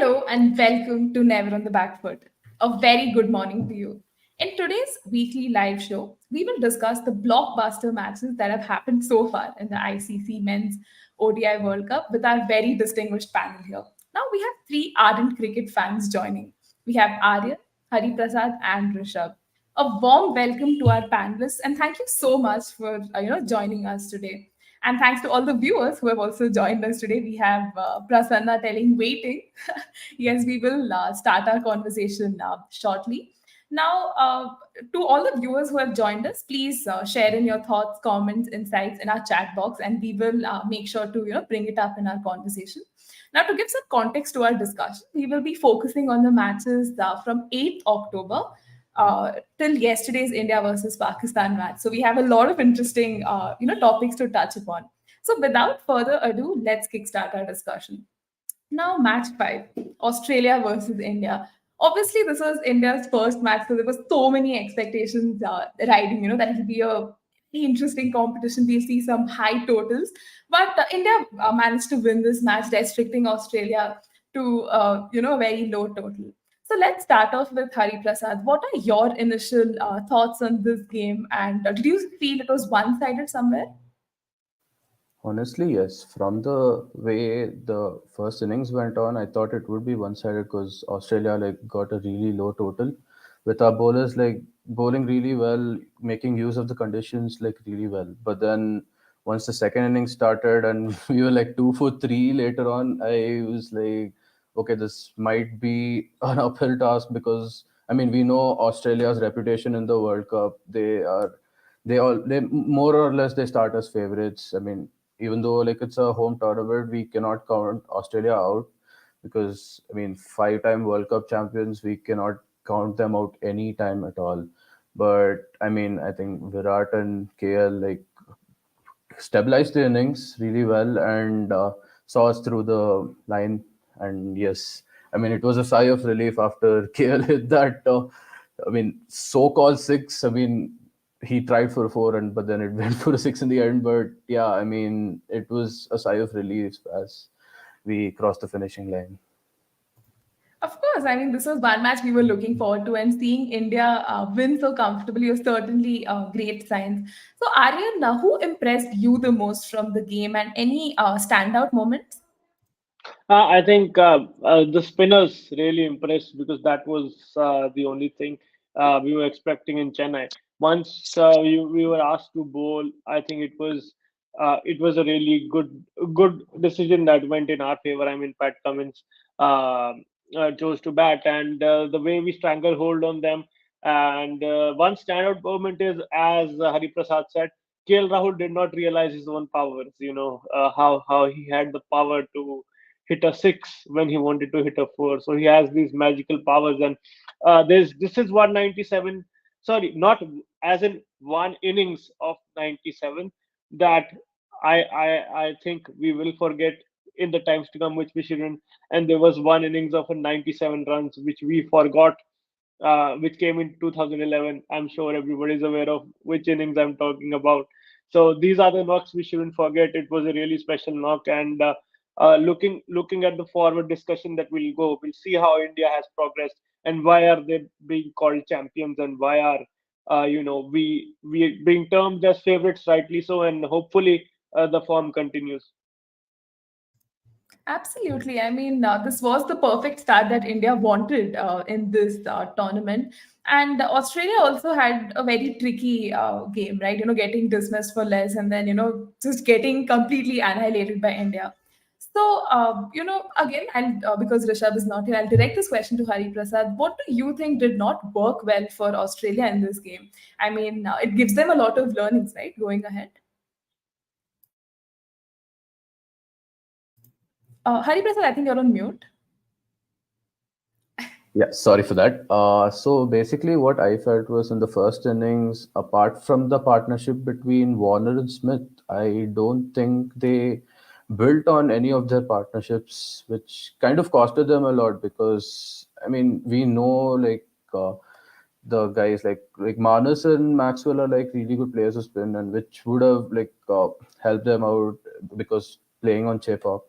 Hello and welcome to Never on the Backfoot. A very good morning to you. In today's weekly live show, we will discuss the blockbuster matches that have happened so far in the ICC Men's ODI World Cup with our very distinguished panel here. Now we have three ardent cricket fans joining. We have Aryan, Hari Prasad, and Rishabh. A warm welcome to our panelists, and thank you so much for joining us today. And thanks to all the viewers who have also joined us today. We have Prasanna telling waiting. Yes, we will start our conversation shortly. Now, to all the viewers who have joined us, please share in your thoughts, comments, insights in our chat box, and we will make sure to bring it up in our conversation. Now, to give some context to our discussion, we will be focusing on the matches from 8th October till yesterday's India versus Pakistan match. So we have a lot of interesting, topics to touch upon. So without further ado, let's kickstart our discussion. Now, match five, Australia versus India. Obviously, this was India's first match, so there was so many expectations riding. That it will be a very interesting competition. We'll see some high totals, but India managed to win this match, restricting Australia to a very low total. So let's start off with Hari Prasad. What are your initial thoughts on this game? And did you feel it was one-sided somewhere? Honestly, yes. From the way the first innings went on, I thought it would be one-sided because Australia got a really low total, with our bowlers bowling really well, making use of the conditions really well. But then once the second innings started and we were like 2 for 3 later on, I was like, okay, this might be an uphill task because I mean we know Australia's reputation in the World Cup. They more or less they start as favorites. I mean, even though it's a home tournament, we cannot count Australia out because I mean 5-time World Cup champions, we cannot count them out any time at all. But I mean, I think Virat and KL stabilized the innings really well and saw us through the line. And yes, I mean, it was a sigh of relief after KL hit that. I mean, so-called six. I mean, he tried for a four, and but then it went for a six in the end. But yeah, I mean, it was a sigh of relief as we crossed the finishing line. Of course, I mean, this was one match we were looking forward to, and seeing India win so comfortably was certainly great signs. So, Aryan, who impressed you the most from the game, and any standout moments? I think the spinners really impressed because that was the only thing we were expecting in Chennai. Once we were asked to bowl, I think it was a really good decision that went in our favor. I mean, Pat Cummins uh, chose to bat, and the way we stranglehold on them. And one standout moment is, as Hari Prasad said, KL Rahul did not realize his own powers. How he had the power to hit a six when he wanted to hit a four. So he has these magical powers, and this is 197. Sorry, not as in one innings of 97 that I think we will forget in the times to come, which we shouldn't. And there was one innings of a 97 runs which we forgot, which came in 2011. I'm sure everybody's aware of which innings I'm talking about. So these are the knocks we shouldn't forget. It was a really special knock, and looking at the forward discussion that will go, we'll see how India has progressed and why are they being called champions and why are we being termed as favorites, rightly so, and hopefully the form continues. Absolutely. I mean, this was the perfect start that India wanted in this tournament. And Australia also had a very tricky game, right? Getting dismissed for less and then, just getting completely annihilated by India. So, again, and because Rishabh is not here, I'll direct this question to Hari Prasad. What do you think did not work well for Australia in this game? I mean, it gives them a lot of learnings, right, going ahead. Hari Prasad, I think you're on mute. Yeah, sorry for that. So basically, what I felt was in the first innings, apart from the partnership between Warner and Smith, I don't think they built on any of their partnerships, which kind of costed them a lot because I mean we know the guys like Manas and Maxwell are really good players to spin, and which would have helped them out because playing on chip up.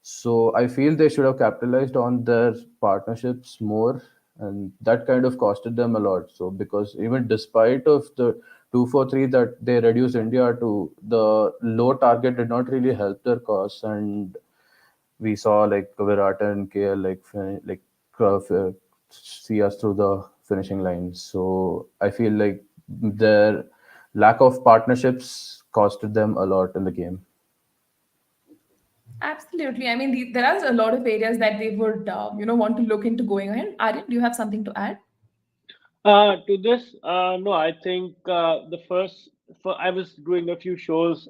So I feel they should have capitalized on their partnerships more, and that kind of costed them a lot. So because even despite of the 2-4-3 that they reduced India to, the low target did not really help their cause, and we saw like Virat and KL see us through the finishing line. So I feel like their lack of partnerships costed them a lot in the game. Absolutely. I mean, there are a lot of areas that they would, want to look into going ahead. Aryan, do you have something to add? To this, no, I think I was doing a few shows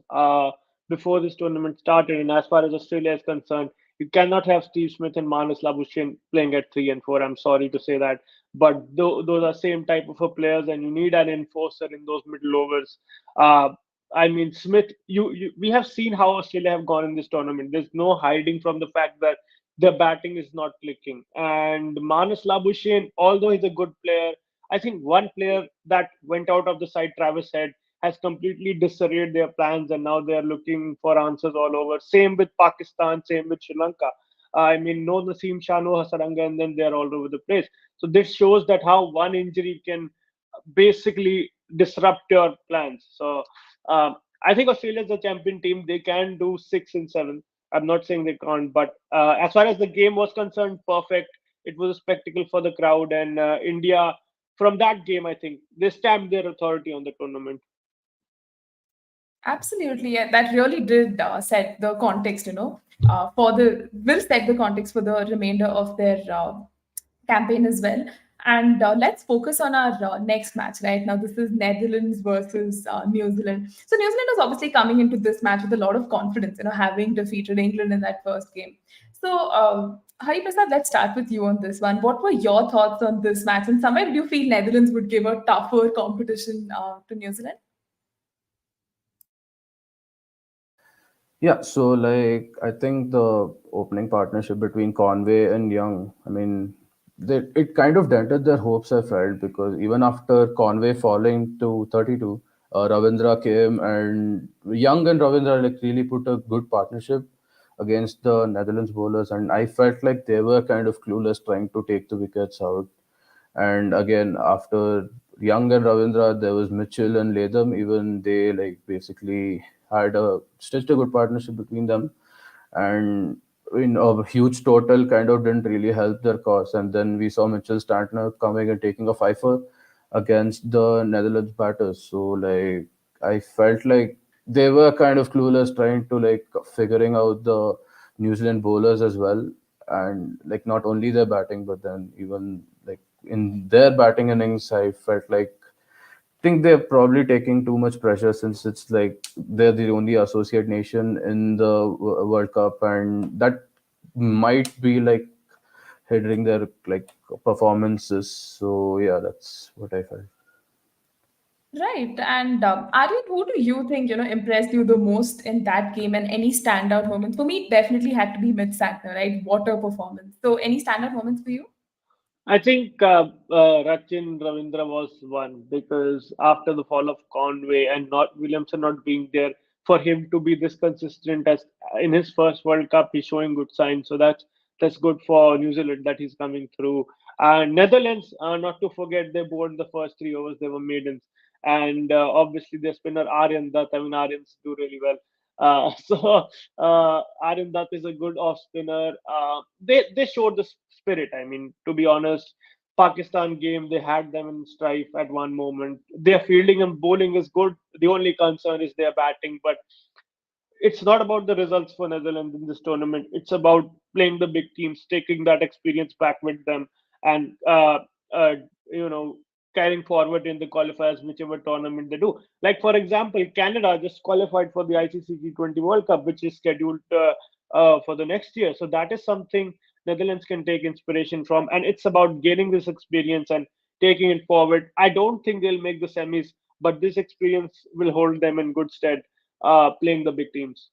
before this tournament started, and as far as Australia is concerned, you cannot have Steve Smith and Manus Labuschagne playing at 3 and 4. I'm sorry to say that, but those are same type of a players, and you need an enforcer in those middle overs. Uh, I mean, Smith, we have seen how Australia have gone in this tournament. There's no hiding from the fact that their batting is not clicking, and Manus Labuschagne, although he's a good player, I think one player that went out of the side, Travis Head, has completely disarrayed their plans, and now they are looking for answers all over. Same with Pakistan, same with Sri Lanka. I mean, no Naseem Shah, no Hasaranga, and then they are all over the place. So this shows that how one injury can basically disrupt your plans. So I think Australia is a champion team. They can do 6 and 7. I'm not saying they can't, but as far as the game was concerned, perfect. It was a spectacle for the crowd, and India from that game, I think they stamped their authority on the tournament. Absolutely. Yeah, that really did set the context, will set the context for the remainder of their campaign as well. And let's focus on our next match right now. This is Netherlands versus New Zealand. So New Zealand is obviously coming into this match with a lot of confidence, having defeated England in that first game. So, Hari Prasad, let's start with you on this one. What were your thoughts on this match? And somewhere, did you feel Netherlands would give a tougher competition to New Zealand? Yeah, so like I think the opening partnership between Conway and Young, I mean, it kind of dented their hopes. I felt because even after Conway falling to 32, Ravindra came and Young and Ravindra like really put a good partnership against the Netherlands bowlers, and I felt like they were kind of clueless trying to take the wickets out. And again, after Young and Ravindra, there was Mitchell and Latham. Even they like basically had a stitched a good partnership between them, and in a huge total kind of didn't really help their cause. And then we saw Mitchell Startner coming and taking a fifer against the Netherlands batters. So like I felt like they were kind of clueless trying to like figuring out the New Zealand bowlers as well, and like not only their batting but then even like in their batting innings I felt like think they're probably taking too much pressure since it's like they're the only associate nation in the World Cup, and that might be like hindering their like performances. So yeah, that's what I felt. Right. And Aryan, who do you think, impressed you the most in that game and any standout moments? For me, it definitely had to be Mitch Santner, right? Water performance. So any standout moments for you? I think Rachin Ravindra was one because after the fall of Conway and not Williamson not being there, for him to be this consistent as in his first World Cup, he's showing good signs. So that's good for New Zealand that he's coming through. And Netherlands, not to forget, they bowled the first 3 overs. They were maidens, and obviously their spinner Aryan Dutt. I mean, Aryans do really well. Aryan Dutt is a good off spinner. They showed the spirit. I mean, to be honest, Pakistan game they had them in strife at one moment. Their fielding and bowling is good. The only concern is their batting, but it's not about the results for Netherlands in this tournament. It's about playing the big teams, taking that experience back with them, and uh, you know carrying forward in the qualifiers, whichever tournament they do. Like for example, Canada just qualified for the ICC T20 World Cup, which is scheduled for the next year. So that is something Netherlands can take inspiration from, and it's about gaining this experience and taking it forward. I don't think they'll make the semis, but this experience will hold them in good stead playing the big teams.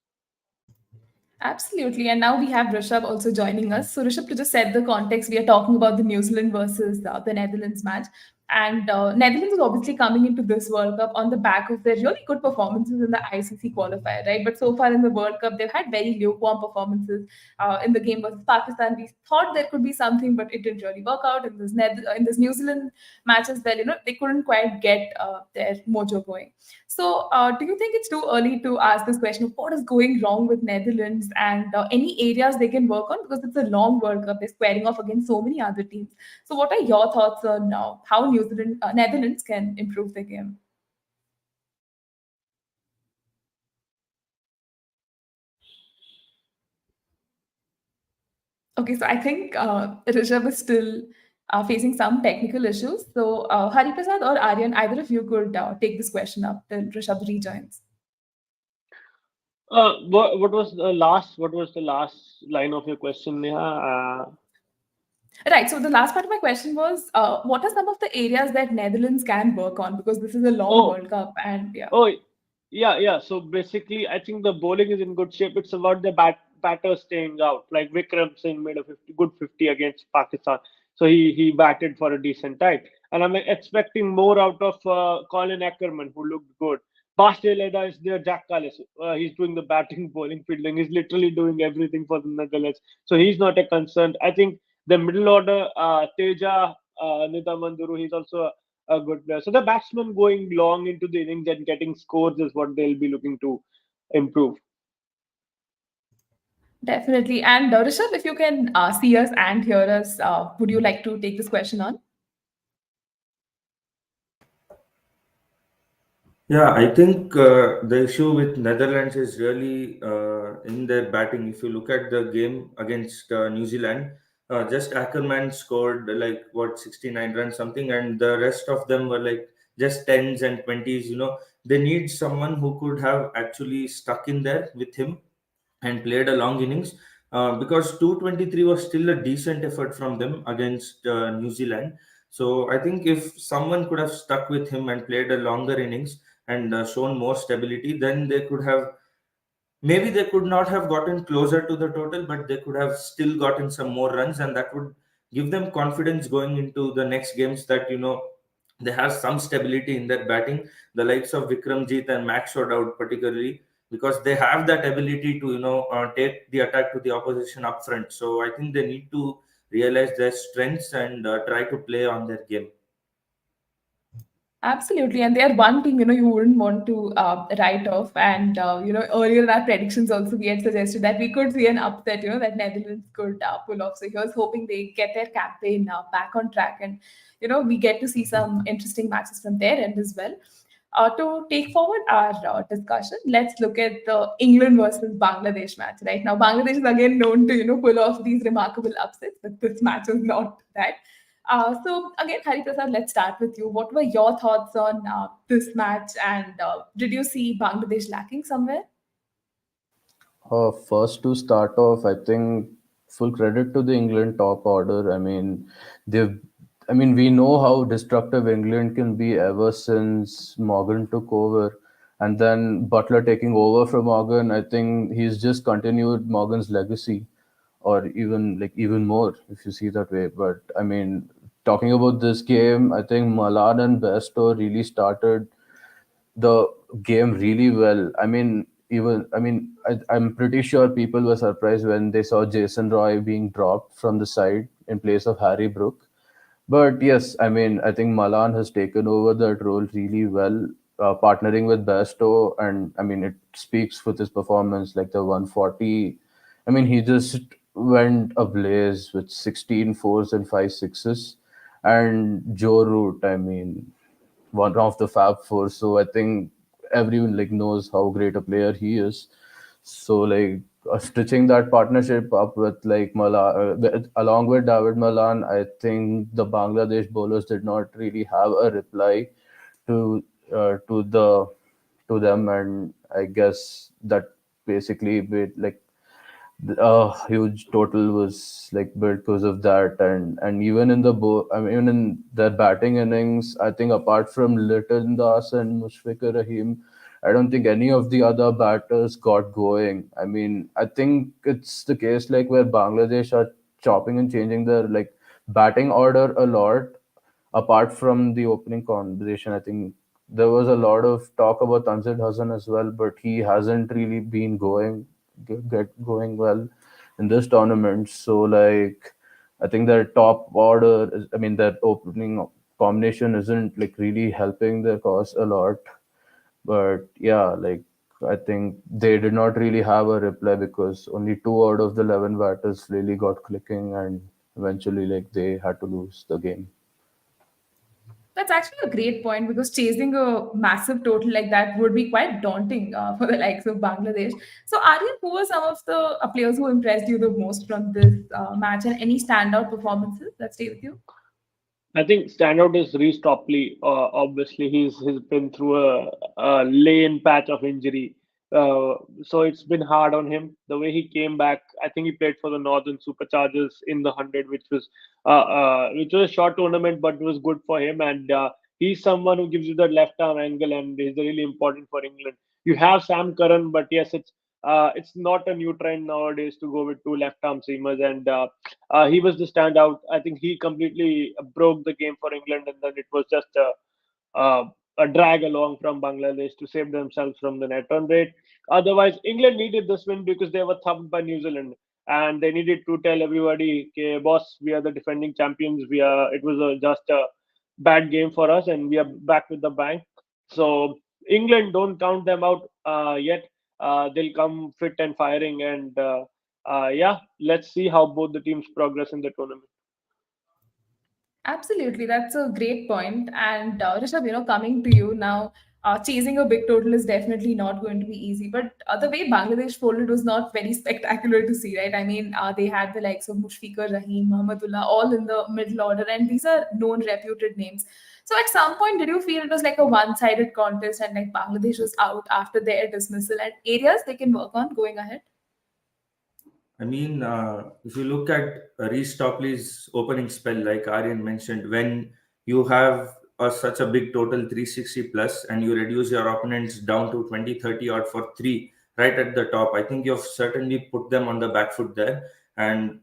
Absolutely. And now we have Rishabh also joining us. So, Rishabh, to just set the context, we are talking about the New Zealand versus the Netherlands match. And Netherlands is obviously coming into this World Cup on the back of their really good performances in the ICC qualifier, right? But so far in the World Cup, they've had very lukewarm performances. In the game versus Pakistan, we thought there could be something, but it didn't really work out. In this New Zealand match as well, they couldn't quite get their mojo going. So, do you think it's too early to ask this question of what is going wrong with Netherlands and any areas they can work on? Because it's a long World Cup, they're squaring off against so many other teams. So, what are your thoughts on how Netherlands can improve the game? Okay, so I think Rishabh is still facing some technical issues. So, Hariprasad or Aryan, either of you could take this question up till Rishabh rejoins. What was the last line of your question, Neha? Right. So, the last part of my question was what are some of the areas that Netherlands can work on? Because this is a long Oh, World Cup, and yeah. oh, yeah, yeah. So basically, I think the bowling is in good shape. It's about the batter staying out. Like Vikram Singh made a good 50 against Pakistan, so he batted for a decent time. And I'm expecting more out of Colin Ackerman, who looked good. Bas de Leeda is there. Jack Callis, he's doing the batting, bowling, fielding. He's literally doing everything for the Netherlands. So he's not a concern. I think the middle order, Teja, Nida Manduru, he's also a good player. So the batsmen going long into the innings and getting scores is what they'll be looking to improve. Definitely. And Rishabh, if you can see us and hear us, would you like to take this question on? Yeah, I think the issue with Netherlands is really in their batting. If you look at the game against New Zealand, just Ackerman scored like what 69 runs something, and the rest of them were like just tens and twenties. They need someone who could have actually stuck in there with him and played a long innings because 223 was still a decent effort from them against New Zealand. So I think if someone could have stuck with him and played a longer innings and shown more stability, then they could have maybe they could not have gotten closer to the total, but they could have still gotten some more runs, and that would give them confidence going into the next games that they have some stability in their batting. The likes of Vikramjit and Max Shodout, particularly, because they have that ability to take the attack to the opposition up front. So I think they need to realize their strengths and try to play on their game. Absolutely, and they are one team you wouldn't want to write off. And earlier in our predictions also we had suggested that we could see an upset. That Netherlands could pull off. So here's hoping they get their campaign back on track, and we get to see some interesting matches from their end as well. To take forward our discussion, let's look at the England versus Bangladesh match. Right now, Bangladesh is again known to pull off these remarkable upsets, but this match is not that. So again, Hari Prasad, let's start with you. What were your thoughts on this match, and did you see Bangladesh lacking somewhere? First to start off, I think full credit to the England top order. They've, we know how destructive England can be ever since Morgan took over, and then Butler taking over from Morgan. I think he's just continued Morgan's legacy, or even more if you see that way. But talking about this game, I think Malan and Besto really started the game really well. I'm pretty sure people were surprised when they saw Jason Roy being dropped from the side in place of Harry Brook. But yes, I think Malan has taken over that role really well, partnering with Basto, and it speaks with his performance, like the 140. He just went ablaze with 16 fours and 5 sixes, and Joe Root. One of the Fab Four. So I think everyone knows how great a player he is. So stitching that partnership up with along with David Malan, I think the Bangladesh bowlers did not really have a reply to to them, and I guess that basically made a huge total was built because of that. And even in even in their batting innings, I think apart from Lytton Das and Mushfiqur Rahim, I don't think any of the other batters got going. I think it's the case where Bangladesh are chopping and changing their batting order a lot, apart from the opening conversation, I think there was a lot of talk about Tanzid Hassan as well, but he hasn't really been get going well in this tournament. So like, I think their top order is, I mean, their opening combination isn't like really helping their cause a lot. But yeah, like I think they did not really have a reply because only two out of the 11 batters really got clicking, and eventually like they had to lose the game. That's actually a great point because chasing a massive total like that would be quite daunting for the likes of Bangladesh. So, Aryan, who were some of the players who impressed you the most from this match, and any standout performances that stay with you? I think standout is Reece Topley. Obviously, he's been through a lane patch of injury, so it's been hard on him. The way he came back, I think he played for the Northern Superchargers in the 100, which was a short tournament, but it was good for him. And he's someone who gives you the left arm angle, and is really important for England. You have Sam Curran, but yes, it's not a new trend nowadays to go with two left arm seamers, and he was the standout. I think he completely broke the game for England, and then it was just a drag along from Bangladesh to save themselves from the net run rate. Otherwise, England needed this win because they were thumped by New Zealand, and they needed to tell everybody, "Okay, boss, we are the defending champions. We are. It was just a bad game for us, and we are back with the bank." So England, don't count them out yet. They'll come fit and firing, and yeah, let's see how both the teams progress in the tournament. Absolutely, that's a great point. And Rishabh, coming to you now, chasing a big total is definitely not going to be easy. But the way Bangladesh folded was not very spectacular to see, right? I mean, they had the likes of Mushfiqur Rahim, Muhammadullah, all in the middle order, and these are known, reputed names. So at some point, did you feel it was like a one-sided contest, and like Bangladesh was out after their dismissal, and areas they can work on going ahead? I mean, if you look at Reece Topley's opening spell, like Aryan mentioned, when you have such a big total 360 plus and you reduce your opponents down to 20, 30 odd for three right at the top, I think you've certainly put them on the back foot there. And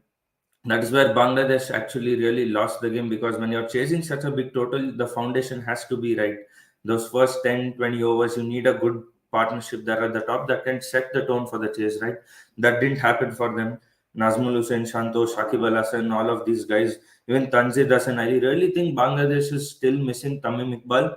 that is where Bangladesh actually really lost the game, because when you're chasing such a big total, the foundation has to be right. Those first 10, 20 overs, you need a good partnership there at the top that can set the tone for the chase, right? That didn't happen for them. Nazmul Hussain, Shanto, Shakib Al Hasan, all of these guys, even Tanzid Hasan. I really think Bangladesh is still missing Tamim Iqbal,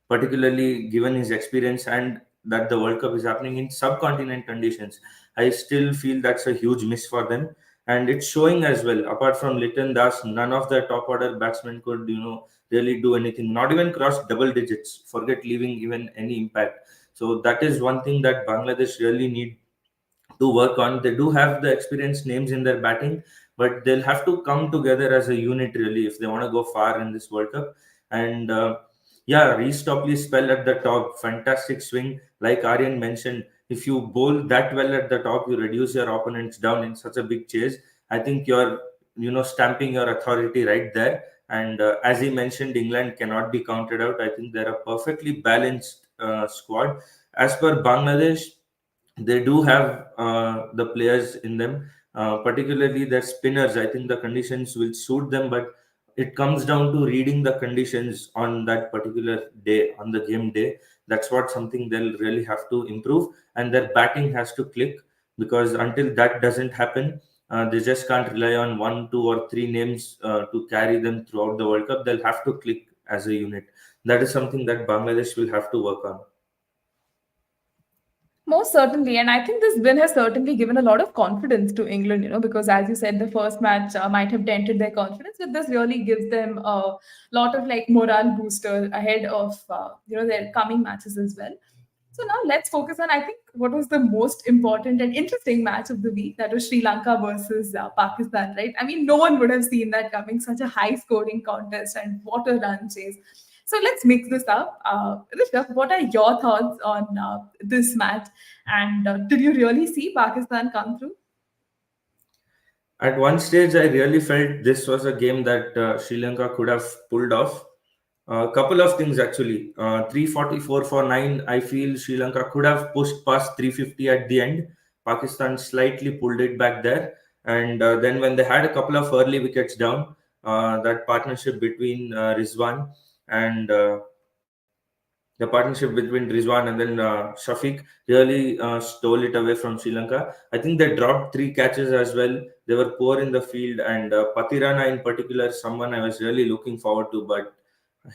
particularly given his experience and that the World Cup is happening in subcontinent conditions. I still feel that's a huge miss for them. And it's showing as well. Apart from Liton Das, none of the top order batsmen could, really do anything. Not even cross double digits. Forget leaving even any impact. So that is one thing that Bangladesh really need to work on. They do have the experienced names in their batting, but they'll have to come together as a unit really if they want to go far in this World Cup. And yeah, Reece Topley's spell at the top, fantastic swing. Like Aryan mentioned, if you bowl that well at the top, you reduce your opponents down in such a big chase. I think you're, stamping your authority right there. And as he mentioned, England cannot be counted out. I think they're a perfectly balanced squad. As per Bangladesh, they do have the players in them, particularly their spinners. I think the conditions will suit them, but it comes down to reading the conditions on that particular day, on the game day. That's what something they'll really have to improve, and their batting has to click, because until that doesn't happen, they just can't rely on one, two, or three names to carry them throughout the World Cup. They'll have to click as a unit. That is something that Bangladesh will have to work on. Most certainly. And I think this win has certainly given a lot of confidence to England, because as you said, the first match might have dented their confidence, but this really gives them a lot of like morale booster ahead of, their coming matches as well. So now let's focus on, I think, what was the most important and interesting match of the week. That was Sri Lanka versus Pakistan, right? I mean, no one would have seen that coming. Such a high scoring contest, and what a run chase. So let's mix this up. Rishabh, what are your thoughts on this match? And did you really see Pakistan come through? At one stage, I really felt this was a game that Sri Lanka could have pulled off. A couple of things actually. 344 for 9. I feel Sri Lanka could have pushed past 350 at the end. Pakistan slightly pulled it back there. And then when they had a couple of early wickets down, that partnership between Rizwan and the partnership between Rizwan and then Shafiq really stole it away from Sri Lanka. I think they dropped three catches as well. They were poor in the field, and Patirana in particular, someone I was really looking forward to, but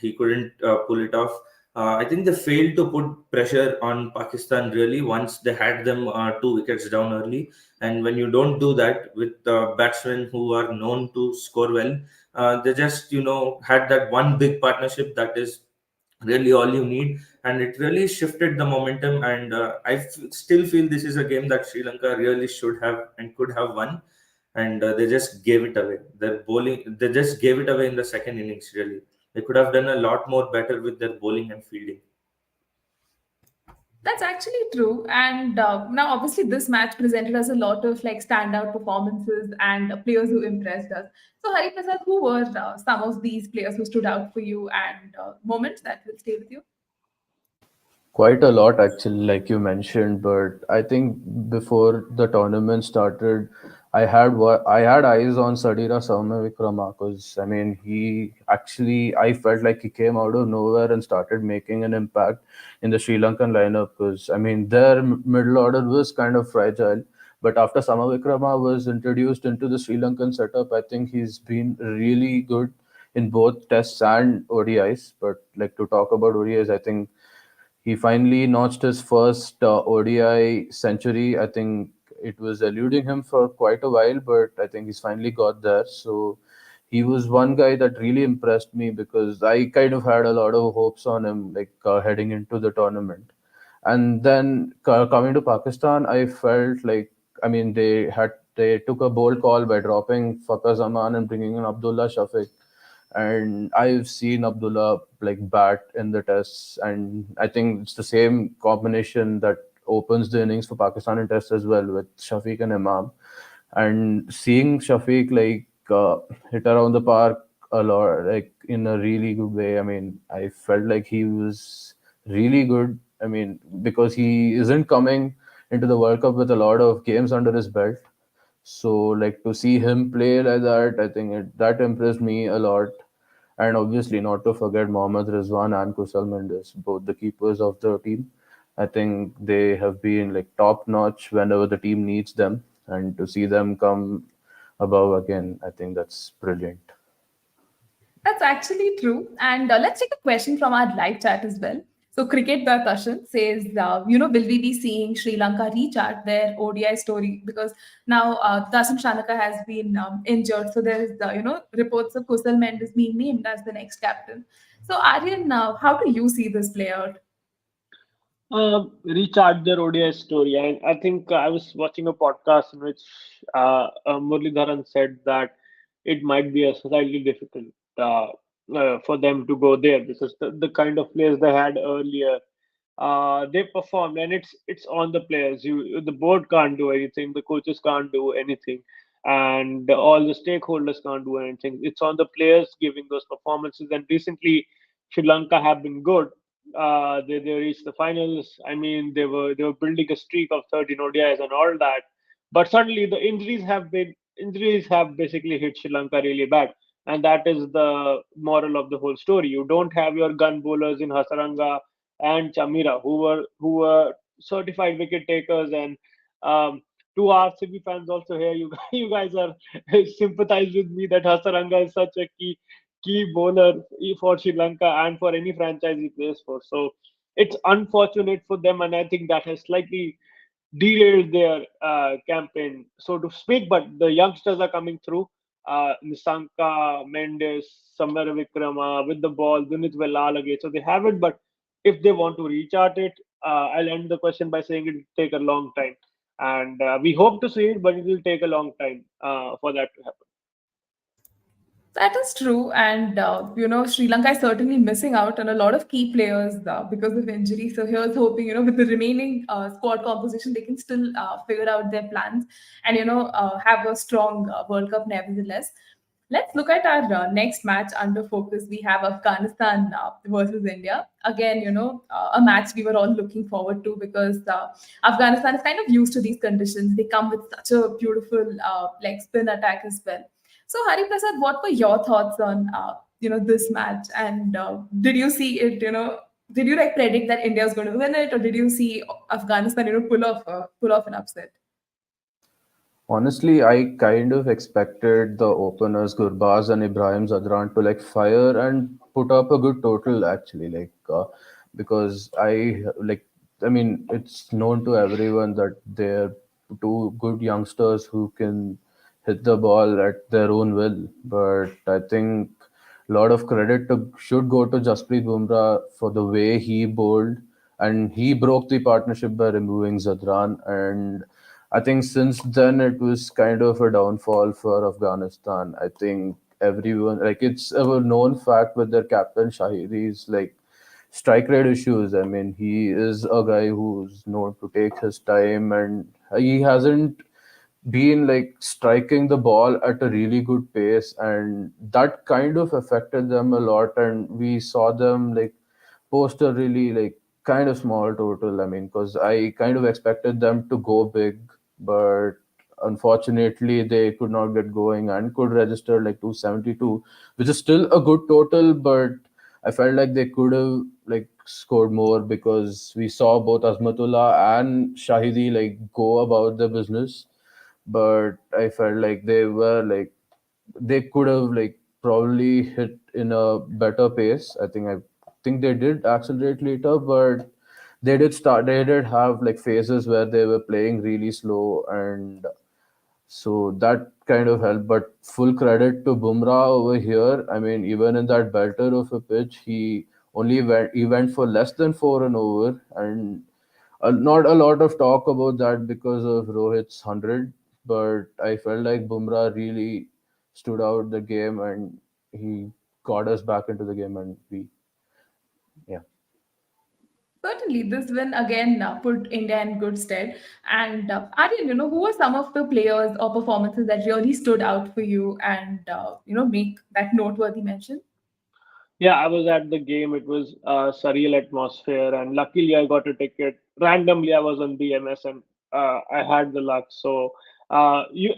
he couldn't pull it off. I think they failed to put pressure on Pakistan really once they had them 2 wickets down early. And when you don't do that with batsmen who are known to score well, they just had that one big partnership that is really all you need, and it really shifted the momentum. And still feel this is a game that Sri Lanka really should have and could have won, and they just gave it away. Their bowling, they just gave it away in the second innings. Really, they could have done a lot more better with their bowling and fielding. That's actually true. And now, obviously, this match presented us a lot of like standout performances and players who impressed us. So, Hari Prasad, who were some of these players who stood out for you and moments that will stay with you? Quite a lot, actually, like you mentioned. But I think before the tournament started, I had eyes on Sadira Vikrama, because I mean he actually, I felt like he came out of nowhere and started making an impact in the Sri Lankan lineup, because I mean their middle order was kind of fragile. But after Vikrama was introduced into the Sri Lankan setup, I think he's been really good in both tests and ODIs. But like, to talk about ODIs, I think he finally notched his first ODI century. I think it was eluding him for quite a while, but I think he's finally got there. So he was one guy that really impressed me, because I kind of had a lot of hopes on him, like heading into the tournament. And then coming to Pakistan, I felt like, I mean, they took a bold call by dropping Fakar Zaman and bringing in Abdullah Shafiq. And I've seen Abdullah like bat in the tests, and I think it's the same combination that opens the innings for Pakistan in tests as well, with Shafiq and Imam. And seeing Shafiq like hit around the park a lot, like in a really good way. I mean, I felt like he was really good. I mean, because he isn't coming into the World Cup with a lot of games under his belt. So like, to see him play like that, I think that impressed me a lot. And obviously, not to forget Mohammad Rizwan and Kusal Mendes, both the keepers of the team. I think they have been like top notch whenever the team needs them, and to see them come above again, I think that's brilliant. That's actually true. And let's take a question from our live chat as well. So, Cricket Dashan says, will we be seeing Sri Lanka rechart their ODI story? Because now Dasan Shanaka has been injured. So, there is, reports of Kusal Mendes being named as the next captain. So, Aryan, how do you see this play out? Recharge their ODI story. I think I was watching a podcast in which Muralidharan said that it might be a slightly difficult for them to go there, because the kind of players they had earlier, they performed, and it's on the players. The board can't do anything, the coaches can't do anything, and all the stakeholders can't do anything. It's on the players giving those performances. And recently, Sri Lanka have been good. They reached the finals. I mean, they were building a streak of 13 ODIs and all that, but suddenly the injuries have basically hit Sri Lanka really bad, and that is the moral of the whole story. You don't have your gun bowlers in Hasaranga and Chamira, who were certified wicket takers. And to RCB fans also here, you guys are sympathize with me that Hasaranga is such a key bowler for Sri Lanka and for any franchise he plays for. So it's unfortunate for them, and I think that has slightly derailed their campaign, so to speak. But the youngsters are coming through. Nisanka, Mendes, Samar Vikrama with the ball, Dunit Velalage. So they have it, but if they want to rechart it, I'll end the question by saying it will take a long time. And we hope to see it, but it will take a long time for that to happen. That is true. And, Sri Lanka is certainly missing out on a lot of key players because of injury. So here's hoping, with the remaining squad composition, they can still figure out their plans and, have a strong World Cup nevertheless. Let's look at our next match under focus. We have Afghanistan versus India. Again, a match we were all looking forward to, because Afghanistan is kind of used to these conditions. They come with such a beautiful spin attack as well. So, Hari Prasad, what were your thoughts on this match? And did you see it? Did you like predict that India was going to win it, or did you see Afghanistan pull off an upset? Honestly, I kind of expected the openers Gurbaz and Ibrahim Zadran to like fire and put up a good total actually, because I mean, it's known to everyone that they're two good youngsters who can hit the ball at their own will. But I think a lot of credit should go to Jasprit Bumrah for the way he bowled, and he broke the partnership by removing Zadran. And I think since then it was kind of a downfall for Afghanistan. I think everyone, like, it's a known fact with their captain Shahiri's like strike rate issues. I mean, he is a guy who's known to take his time, and he hasn't been like striking the ball at a really good pace, and that kind of affected them a lot. And we saw them like post a really like kind of small total. I mean, because I kind of expected them to go big, but unfortunately they could not get going and could register like 272, which is still a good total. But I felt like they could have like scored more, because we saw both Azmatullah and Shahidi like go about their business. But I felt like they could have like probably hit in a better pace. I think they did accelerate later, but they did have like phases where they were playing really slow, and so that kind of helped. But full credit to Bumrah over here. I mean, even in that belter of a pitch, he went for less than four and over, and not a lot of talk about that because of Rohit's 100. But I felt like Bumrah really stood out the game, and he got us back into the game, and yeah. Certainly, this win again put India in good stead. And Aryan, who were some of the players or performances that really stood out for you and make that noteworthy mention? Yeah, I was at the game. It was a surreal atmosphere, and luckily I got a ticket. Randomly, I was on BMS, and I had the luck. So, you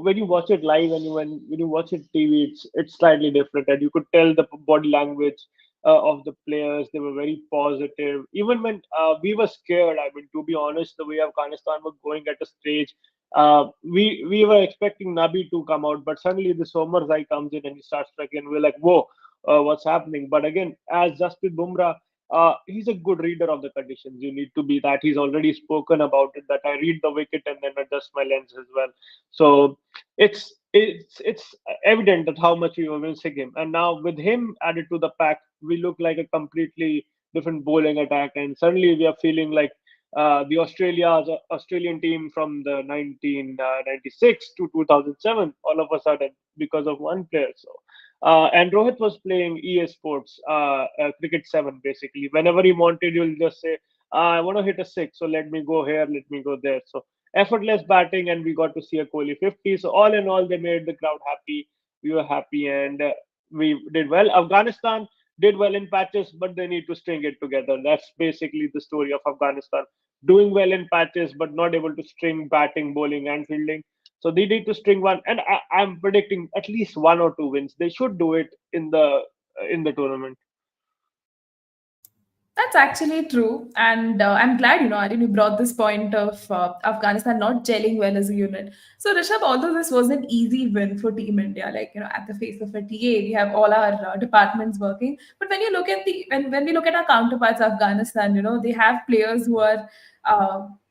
when you watch it live and when you watch it TV, it's slightly different, and you could tell the body language of the players. They were very positive. Even when we were scared, I mean, to be honest, the way Afghanistan was going at a stage, we were expecting Nabi to come out, but suddenly the Somerzai comes in and he starts striking. We're like, whoa, what's happening. But again, as Jasprit Bumrah, he's a good reader of the conditions. You need to be that. He's already spoken about it. That I read the wicket and then adjust my lens as well. So it's evident that how much we were missing him. And now with him added to the pack, we look like a completely different bowling attack. And suddenly we are feeling like the Australian team from the 1996 to 2007 all of a sudden because of one player. So and Rohit was playing EA Sports, Cricket 7, basically. Whenever he wanted, he'll just say, I want to hit a six, so let me go here, let me go there. So effortless batting, and we got to see a Kohli 50. So all in all, they made the crowd happy. We were happy, and we did well. Afghanistan did well in patches, but they need to string it together. That's basically the story of Afghanistan. Doing well in patches, but not able to string batting, bowling, and fielding. So they need to string one, and I'm predicting at least one or two wins. They should do it in the tournament. That's actually true. And I'm glad, Aryan, you brought this point of Afghanistan not gelling well as a unit. So, Rishabh, although this was an easy win for Team India, like, at the face of a TA, we have all our departments working. But when you look at when we look at our counterparts, Afghanistan, they have players who are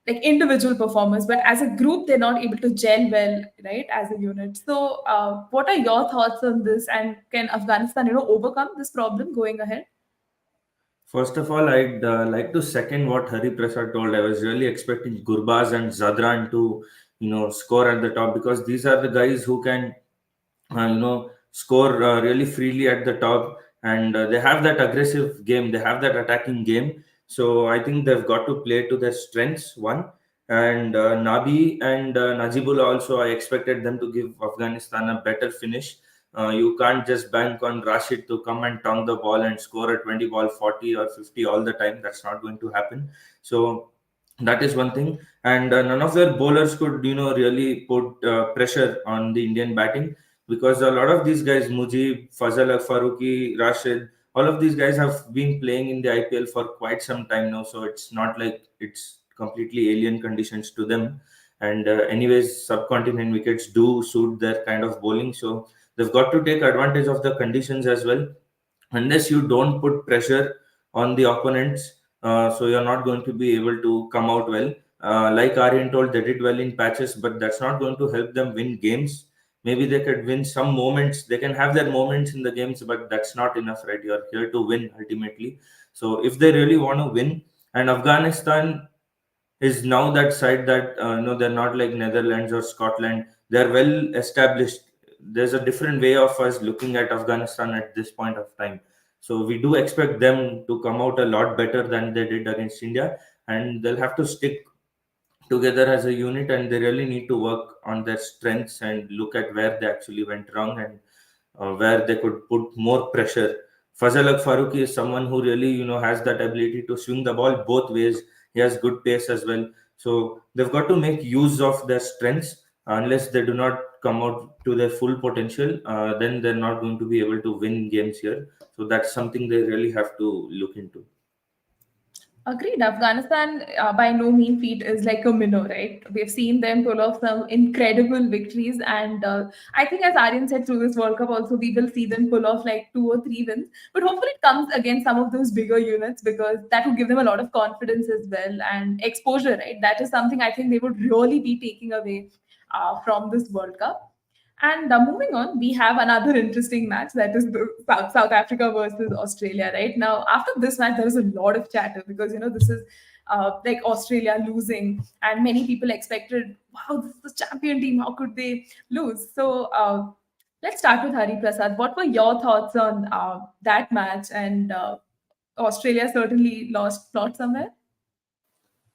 like individual performers, but as a group, they're not able to gel well, right, as a unit. So, what are your thoughts on this? And can Afghanistan, overcome this problem going ahead? First of all, I'd like to second what Hari Prasad told. I was really expecting Gurbaz and Zadran to, score at the top, because these are the guys who can, score really freely at the top, and they have that aggressive game. They have that attacking game. So I think they've got to play to their strengths. One, and Nabi and Najibullah also, I expected them to give Afghanistan a better finish. You can't just bank on Rashid to come and tongue the ball and score a 20 ball 40 or 50 all the time. That's not going to happen. So that is one thing. And none of their bowlers could, really put pressure on the Indian batting. because a lot of these guys, Mujib, Fazal Al Faruqi, Rashid, all of these guys have been playing in the IPL for quite some time now, so it's not like it's completely alien conditions to them. And anyways, subcontinent wickets do suit their kind of bowling, so they've got to take advantage of the conditions as well. Unless you don't put pressure on the opponents, so you're not going to be able to come out well. Like Aryan told, they did well in patches, but that's not going to help them win games. Maybe they could win some moments. They can have their moments in the games, but that's not enough, right? You're here to win ultimately. So if they really want to win, and Afghanistan is now that side that no, they're not like Netherlands or Scotland. They're well established. There's a different way of us looking at Afghanistan at this point of time. So we do expect them to come out a lot better than they did against India, and they'll have to stick together as a unit, and they really need to work on their strengths and look at where they actually went wrong, and where they could put more pressure. Fazal Al Faruqi is someone who really, has that ability to swing the ball both ways. He has good pace as well. So they've got to make use of their strengths. Unless they do not come out to their full potential, then they're not going to be able to win games here. So that's something they really have to look into. Agreed. Afghanistan, by no mean feat, is like a minnow, right? We've seen them pull off some incredible victories, and I think, as Aryan said, through this World Cup, also we will see them pull off like 2 or 3 wins. But hopefully, it comes against some of those bigger units, because that would give them a lot of confidence as well and exposure, right? That is something I think they would really be taking away from this World Cup. And moving on, we have another interesting match, that is the South Africa versus Australia. Right now, after this match, there is a lot of chatter, because this is like Australia losing, and many people expected, wow, this is the champion team. How could they lose? So let's start with Hari Prasad. What were your thoughts on that match? And Australia certainly lost plot somewhere.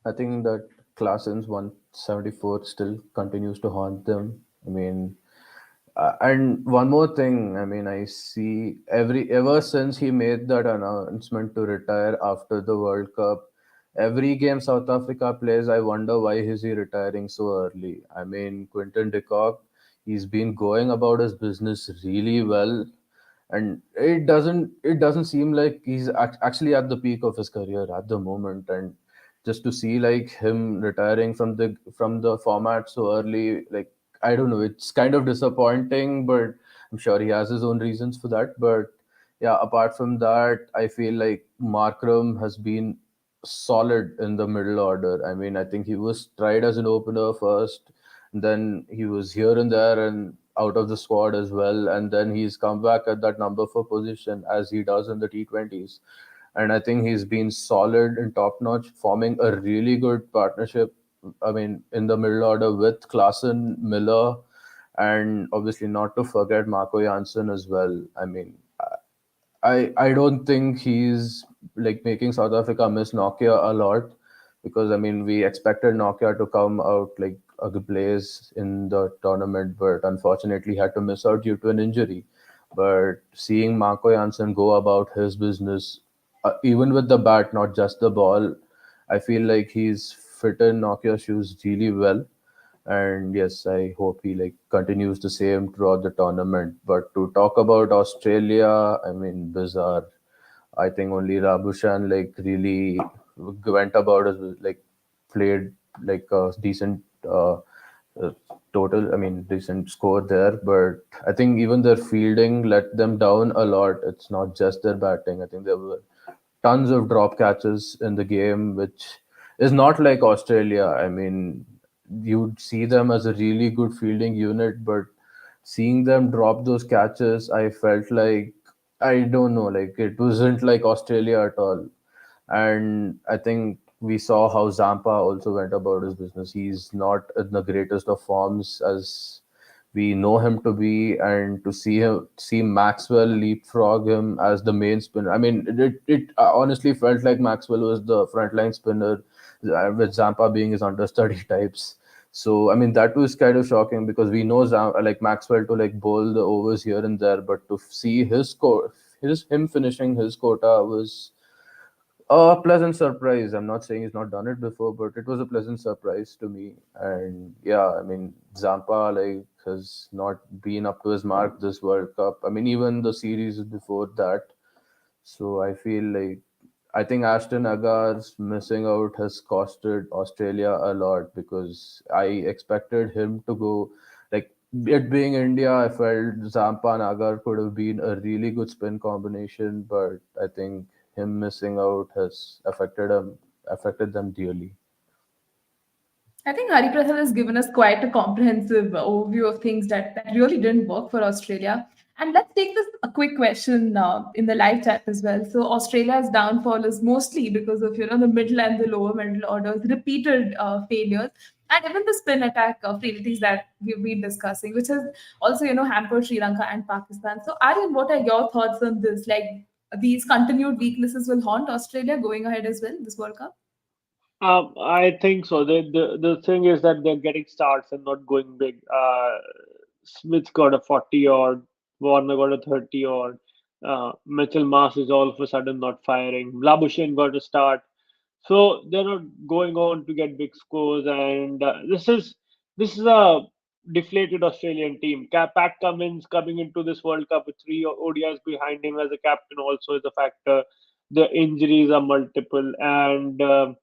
I think that Claasen's 174 still continues to haunt them. I mean, and one more thing, I mean, I see ever since he made that announcement to retire after the World Cup, every game South Africa plays, I wonder why is he retiring so early. I mean, Quinton de Kock, he's been going about his business really well, and it doesn't seem like he's actually at the peak of his career at the moment. And just to see like him retiring from the format so early, like, I don't know, it's kind of disappointing, but I'm sure he has his own reasons for that. But yeah, apart from that, I feel like Markram has been solid in the middle order. I mean, I think he was tried as an opener first, then he was here and there and out of the squad as well, and then he's come back at that number 4 position as he does in the T20s. And I think he's been solid and top notch, forming a really good partnership. I mean, in the middle order with Klaasen, Miller, and obviously not to forget Marco Janssen as well. I mean, I don't think he's like making South Africa miss Nokia a lot, because I mean we expected Nokia to come out like a good place in the tournament, but unfortunately had to miss out due to an injury. But seeing Marco Janssen go about his business, even with the bat, not just the ball, I feel like he's fitted Nokia shoes really well. And yes, I hope he like continues the same throughout the tournament. But to talk about Australia, I mean, bizarre. I think only Rabushan like really went about as like played like a decent uh, total. I mean, decent score there. But I think even their fielding let them down a lot. It's not just their batting. I think there were tons of drop catches in the game, which is not like Australia. I mean, you'd see them as a really good fielding unit, but seeing them drop those catches, I felt like, I don't know, like it wasn't like Australia at all. And I think we saw how Zampa also went about his business. He's not in the greatest of forms as we know him to be, and to see Maxwell leapfrog him as the main spinner. I mean, it honestly felt like Maxwell was the frontline spinner, with Zampa being his understudy types. So I mean that was kind of shocking, because we know like Maxwell to like bowl the overs here and there, but to see his score, him finishing his quota was a pleasant surprise. I'm not saying he's not done it before, but it was a pleasant surprise to me. And yeah, I mean, Zampa, like, has not been up to his mark this World Cup. I mean, even the series before that. So I feel like I think Ashton Agar's missing out has costed Australia a lot because I expected him to go like it being India. I felt Zampa and Agar could have been a really good spin combination, but I think him missing out has affected them dearly. I think Hari Prasad has given us quite a comprehensive overview of things that really didn't work for Australia. And let's take this a quick question in the live chat as well. So Australia's downfall is mostly because of the middle and the lower middle orders, repeated failures, and even the spin attack frailties that we've been discussing, which has also hampered Sri Lanka and Pakistan. So Aryan, what are your thoughts on this? Like these continued weaknesses will haunt Australia going ahead as well this World Cup? I think so. The thing is that they're getting starts and not going big. Smith got a 40 odd, Warner got a 30 odd. Mitchell Mars is all of a sudden not firing. Labuschagne got a start. So they're not going on to get big scores, and this is a deflated Australian team. Pat Cummins coming into this World Cup with three ODIs behind him as a captain also is a factor. The injuries are multiple, and uh,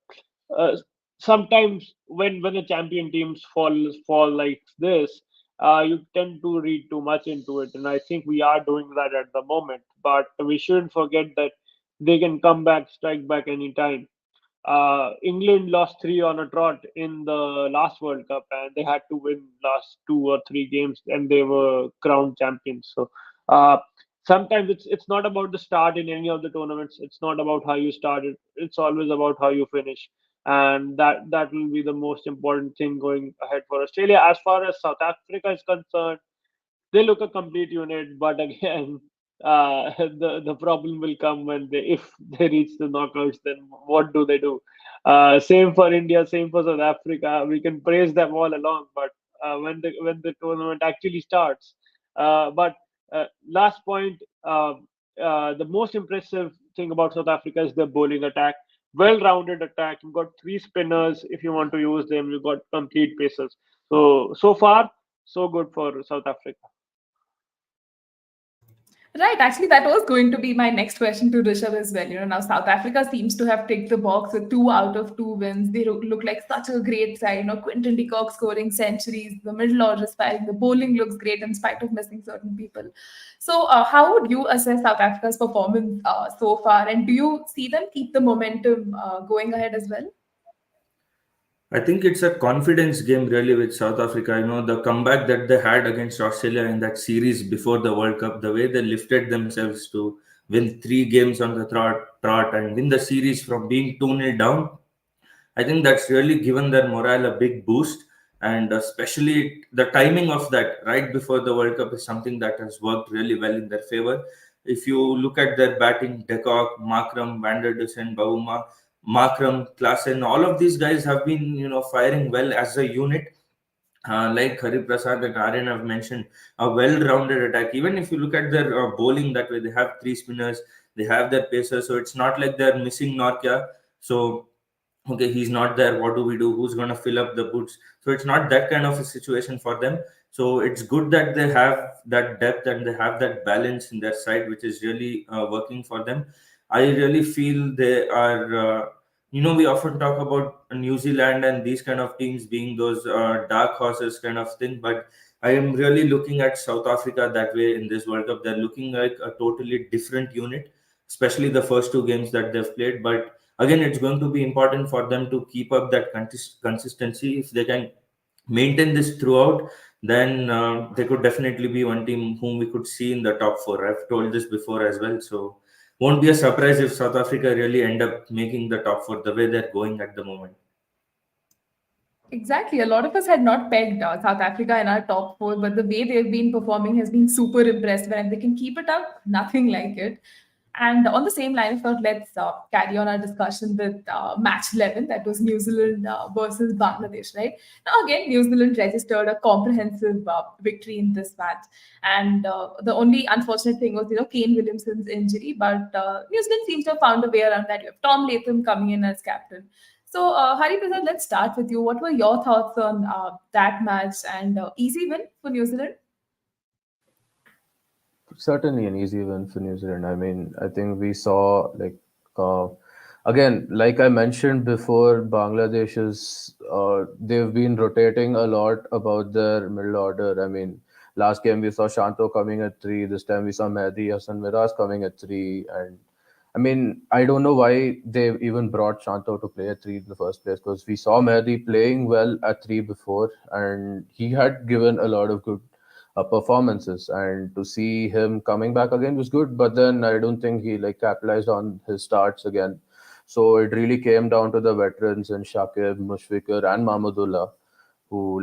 sometimes when the champion teams fall like this, you tend to read too much into it, and I think we are doing that at the moment. But we shouldn't forget that they can come back, strike back anytime. England lost three on a trot in the last World Cup, and they had to win last 2 or 3 games, and they were crowned champions. So sometimes it's not about the start in any of the tournaments. It's not about how you started. It's always about how you finish, and that will be the most important thing going ahead for Australia. As far as South Africa is concerned, they look a complete unit, but again, the problem will come when they if they reach the knockouts. Then what do they do? Same for India, same for South Africa. We can praise them all along, but when the tournament actually starts, but last point, the most impressive thing about South Africa is their bowling attack. Well-rounded attack. You've got three spinners if you want to use them. You've got complete pacers. So far, so good for South Africa. Right. Actually, that was going to be my next question to Rishabh as well. Now South Africa seems to have ticked the box with 2 out of 2 wins. They look like such a great side. Quinton de Kock scoring centuries. The middle order is firing. The bowling looks great in spite of missing certain people. So, how would you assess South Africa's performance so far? And do you see them keep the momentum going ahead as well? I think it's a confidence game really with South Africa. The comeback that they had against Australia in that series before the World Cup, the way they lifted themselves to win 3 games on the trot and win the series from being 2-0 down. I think that's really given their morale a big boost, and especially the timing of that right before the World Cup is something that has worked really well in their favor. If you look at their batting, De Kock, Markram, Van der Dussen, Bauma, Markram, Klaasen, all of these guys have been firing well as a unit. Like Hari Prasad and Aryan have mentioned, a well-rounded attack. Even if you look at their bowling that way, they have three spinners, they have their pacers, so it's not like they're missing Norkia. So okay, he's not there, what do we do, who's going to fill up the boots? So it's not that kind of a situation for them. So it's good that they have that depth and they have that balance in their side, which is really working for them. I really feel they are we often talk about New Zealand and these kind of teams being those dark horses kind of thing, but I am really looking at South Africa that way in this World Cup. They're looking like a totally different unit, especially the first 2 games that they've played. But again, it's going to be important for them to keep up that consistency. If they can maintain this throughout, then they could definitely be one team whom we could see in the top four. I've told this before as well, so won't be a surprise if South Africa really end up making the top four the way they're going at the moment. Exactly. A lot of us had not pegged South Africa in our top four, but the way they've been performing has been super impressive. And if they can keep it up, nothing like it. And on the same line, I thought let's carry on our discussion with match 11. That was New Zealand versus Bangladesh, right? Now, again, New Zealand registered a comprehensive victory in this match. And the only unfortunate thing was, Kane Williamson's injury. But New Zealand seems to have found a way around that. You have Tom Latham coming in as captain. So, Hari Prasad, let's start with you. What were your thoughts on that match and easy win for New Zealand? Certainly an easy win for New Zealand. I mean, I think we saw uh, again, like I mentioned before, Bangladesh is they've been rotating a lot about their middle order. I mean, last game we saw Shanto coming at three. This time we saw Mehdi Hassan Miraz coming at three, and I mean, I don't know why they even brought Shanto to play at three in the first place because we saw Mehdi playing well at three before, and he had given a lot of good performances. And to see him coming back again was good, but then I don't think he like capitalized on his starts again. So it really came down to the veterans and Shakib, Mushfiqur, and Mahmudullah who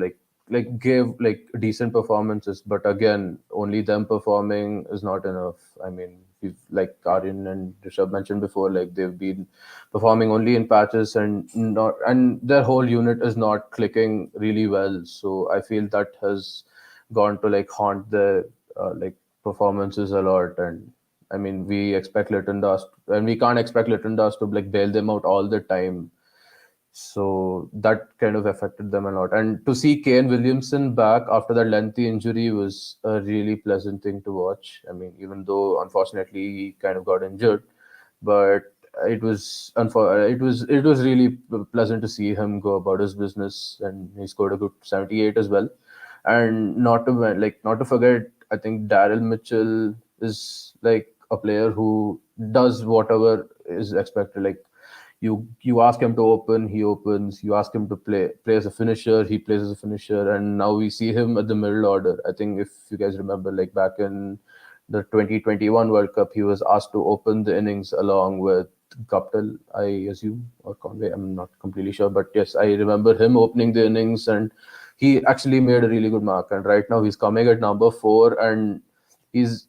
gave like decent performances, but again only them performing is not enough. I mean, we've, like Karin and Rishabh mentioned before, like they've been performing only in patches and not, and their whole unit is not clicking really well. So I feel that has gone to like haunt the like performances a lot. And I mean, we expect Litton Dust, and we can't expect Litton Dust to like bail them out all the time, so that kind of affected them a lot. And to see Kane Williamson back after that lengthy injury was a really pleasant thing to watch. I mean, even though unfortunately he kind of got injured, but it was really pleasant to see him go about his business, and he scored a good 78 as well. And not to forget, I think Daryl Mitchell is like a player who does whatever is expected. Like you ask him to open, he opens. You ask him to play as a finisher, he plays as a finisher. And now we see him at the middle order. I think if you guys remember, like back in the 2021 World Cup, he was asked to open the innings along with Guptill, I assume, or Conway. I'm not completely sure, but yes, I remember him opening the innings, and he actually made a really good mark. And right now he's coming at number four, and he's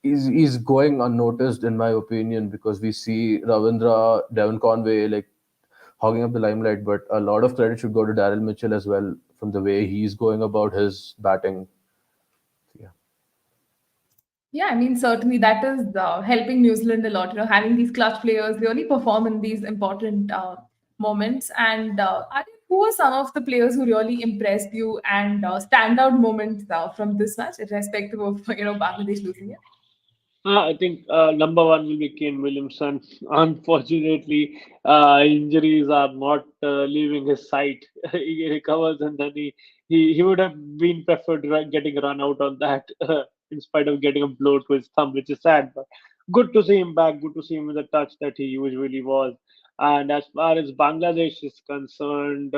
he's going unnoticed in my opinion, because we see Ravindra, Devon Conway like hogging up the limelight, but a lot of credit should go to Daryl Mitchell as well from the way he's going about his batting. Yeah. Yeah, I mean, certainly that is helping New Zealand a lot. Having these clutch players really perform in these important moments. And who are some of the players who really impressed you and standout moments from this match, irrespective of Bangladesh losing it? I think number one will be Kane Williamson. Unfortunately, injuries are not leaving his sight. He recovers and then he would have been preferred getting run out on that in spite of getting a blow to his thumb, which is sad. But good to see him back. Good to see him with the touch that he usually was. And as far as Bangladesh is concerned,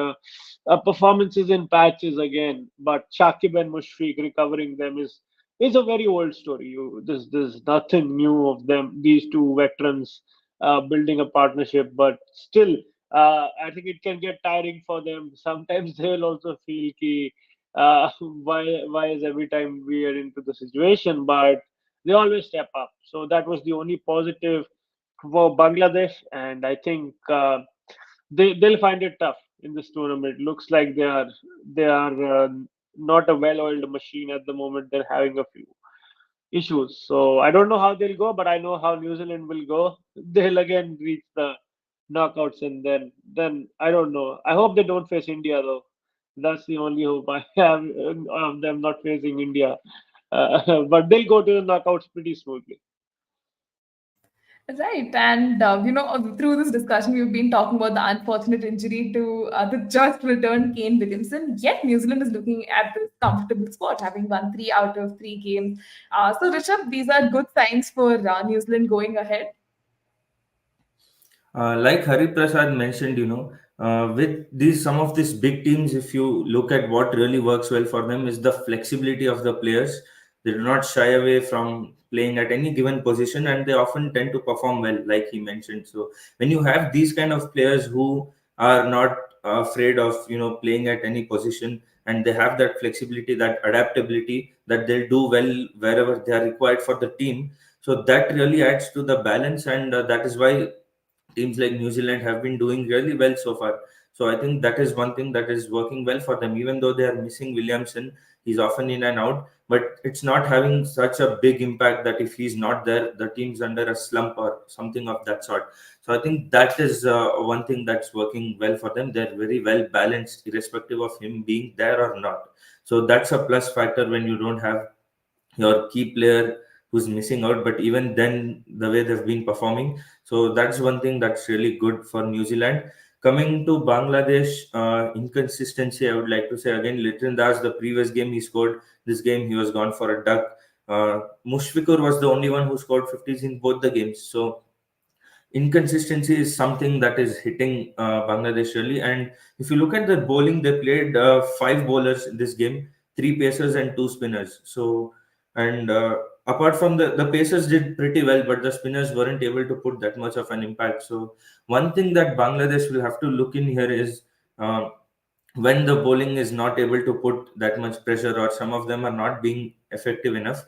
performances in patches again. But Shakib and Mushfiq recovering them is it's a very old story. There's nothing new of them. These two veterans building a partnership, but still, I think it can get tiring for them. Sometimes they'll also feel ki, why is every time we are into the situation, but they always step up. So that was the only positive for Bangladesh, and I think they'll find it tough in this tournament. Looks like they are not a well-oiled machine at the moment. They're having a few issues. So I don't know how they'll go, but I know how New Zealand will go. They'll again reach the knockouts, and then I don't know. I hope they don't face India though. That's the only hope I have of them not facing India. But they'll go to the knockouts pretty smoothly. Right. And, through this discussion, we've been talking about the unfortunate injury to the just returned Kane Williamson. Yet, New Zealand is looking at this comfortable spot, having won 3 out of 3 games. So, Rishabh, these are good signs for New Zealand going ahead. Like Hari Prasad mentioned, with these some of these big teams, if you look at what really works well for them is the flexibility of the players. They do not shy away from playing at any given position, and they often tend to perform well, like he mentioned. So when you have these kind of players who are not afraid of playing at any position, and they have that flexibility, that adaptability, that they'll do well wherever they are required for the team. So that really adds to the balance, and that is why teams like New Zealand have been doing really well so far. So I think that is one thing that is working well for them. Even though they are missing Williamson, he's often in and out. but it's not having such a big impact that if he's not there, the team's under a slump or something of that sort. So I think that is one thing that's working well for them. They're very well balanced, irrespective of him being there or not. So that's a plus factor when you don't have your key player who's missing out. But even then, the way they've been performing, so that's one thing that's really good for New Zealand. Coming to Bangladesh, inconsistency, I would like to say again, Litin Das, the previous game he scored, this game he was gone for a duck. Mushfiqur was the only one who scored 50s in both the games. So inconsistency is something that is hitting Bangladesh really. And if you look at the bowling, they played five bowlers in this game, three pacers and two spinners. So, and apart from the pacers did pretty well, but the spinners weren't able to put that much of an impact. So, one thing that Bangladesh will have to look in here is when the bowling is not able to put that much pressure, or some of them are not being effective enough,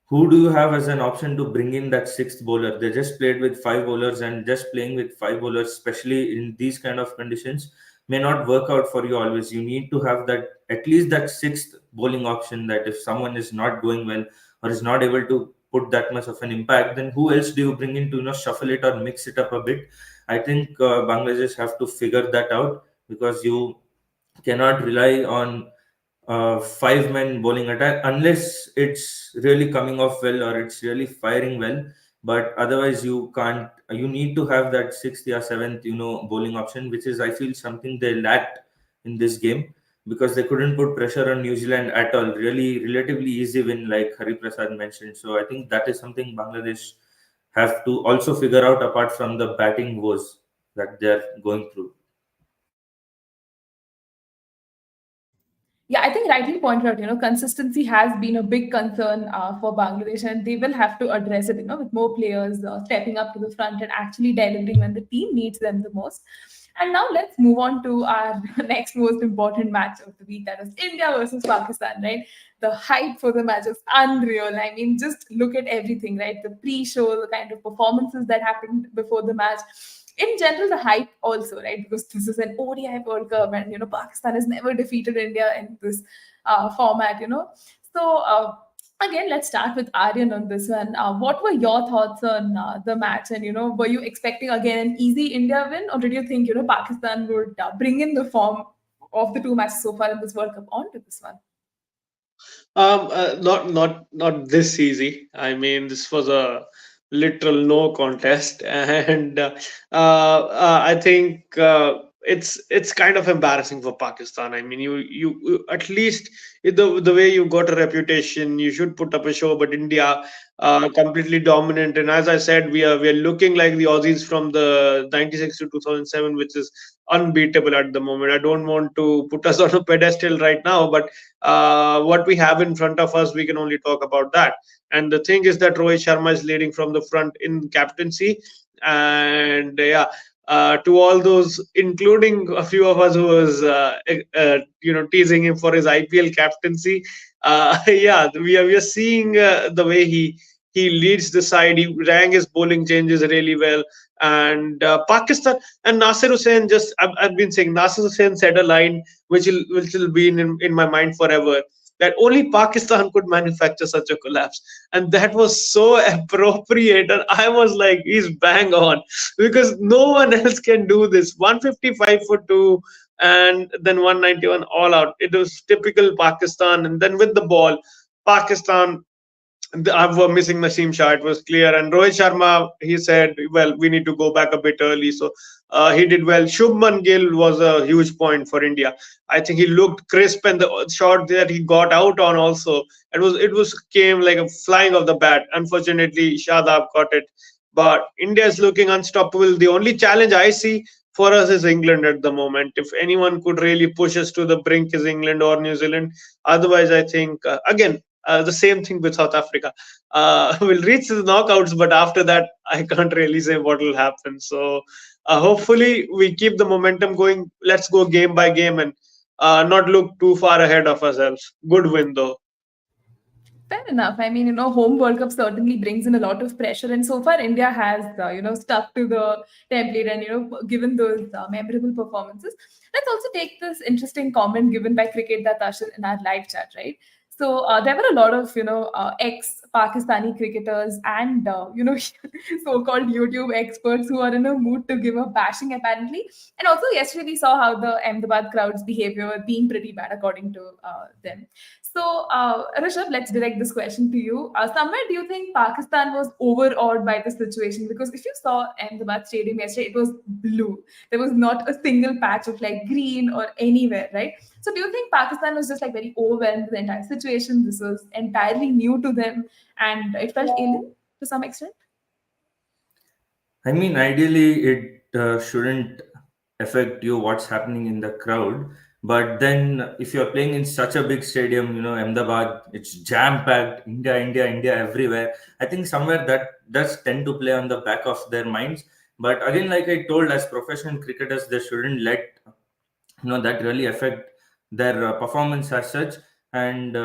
who do you have as an option to bring in that sixth bowler? They just played with five bowlers, and just playing with five bowlers, especially in these kind of conditions, may not work out for you always. You need to have that, at least that sixth bowling option, that if someone is not going well or is not able to put that much of an impact, then who else do you bring in to shuffle it or mix it up a bit? I think Bangladesh have to figure that out, because you cannot rely on five men bowling attack unless it's really coming off well or it's really firing well. But otherwise, you can't. You need to have that sixth or seventh, bowling option, which is, I feel, something they lacked in this game, because they couldn't put pressure on New Zealand at all. Really, relatively easy win, like Hari Prasad mentioned. So I think that is something Bangladesh have to also figure out, apart from the batting woes that they're going through. Yeah, I think rightly pointed out, consistency has been a big concern for Bangladesh, and they will have to address it, with more players stepping up to the front and actually delivering when the team needs them the most. And now let's move on to our next most important match of the week, that is India versus Pakistan, right? The hype for the match is unreal. I mean, just look at everything, right? The pre-show, the kind of performances that happened before the match, in general, the hype also, right? Because this is an ODI World Cup, and Pakistan has never defeated India in this format. So again, let's start with Aryan on this one. What were your thoughts on the match? And were you expecting again an easy India win, or did you think Pakistan would bring in the form of the two matches so far in this World Cup onto this one? Not this easy. I mean, this was a literal no contest, and I think it's kind of embarrassing for Pakistan. I mean, you at least the way you got a reputation, you should put up a show. But India completely dominant, and as I said, we are looking like the Aussies from the '96 to 2007, which is unbeatable at the moment. I don't want to put us on a pedestal right now, but what we have in front of us, we can only talk about that. And the thing is that Rohit Sharma is leading from the front in captaincy, and yeah. To all those, including a few of us who was, teasing him for his IPL captaincy, yeah, we are seeing the way he leads the side. He rang his bowling changes really well, and Pakistan and Nasir Hussain. Just I've been saying Nasir Hussain said a line which will be in my mind forever, that only Pakistan could manufacture such a collapse. And that was so appropriate. And I was like, he's bang on, because no one else can do this. 155 for two, and then 191 all out. It was typical Pakistan. And then with the ball, Pakistan, were missing Naseem Shah. It was clear. And Rohit Sharma, he said, well, we need to go back a bit early. So he did well. Shubman Gill was a huge point for India. I think he looked crisp, and the shot that he got out on also, it was came like a flying off the bat. Unfortunately, Shadab got it. But India is looking unstoppable. The only challenge I see for us is England at the moment. If anyone could really push us to the brink, is England or New Zealand. Otherwise, I think again, the same thing with South Africa. We'll reach the knockouts, but after that, I can't really say what will happen. So hopefully, we keep the momentum going. Let's go game by game and not look too far ahead of ourselves. Good win, though. Fair enough. I mean, home World Cup certainly brings in a lot of pressure, and so far India has, stuck to the template and given those memorable performances. Let's also take this interesting comment given by Cricket That Ashar in our live chat, right? So there were a lot of ex-Pakistani cricketers and so-called YouTube experts who are in a mood to give a bashing apparently. And also yesterday we saw how the Ahmedabad crowd's behavior were being pretty bad according to them. So Rishabh, let's direct this question to you. Somewhere do you think Pakistan was overawed by the situation? Because if you saw Ahmedabad Stadium yesterday, it was blue. There was not a single patch of like green or anywhere, right? So do you think Pakistan was just like very overwhelmed with the entire situation? This was entirely new to them and it felt alien to some extent? I mean, ideally, it shouldn't affect you what's happening in the crowd. But then, if you're playing in such a big stadium, Ahmedabad, it's jam packed, India, India, India everywhere. I think somewhere that does tend to play on the back of their minds. But again, like I told, as professional cricketers, they shouldn't let that really affect their performance as such. And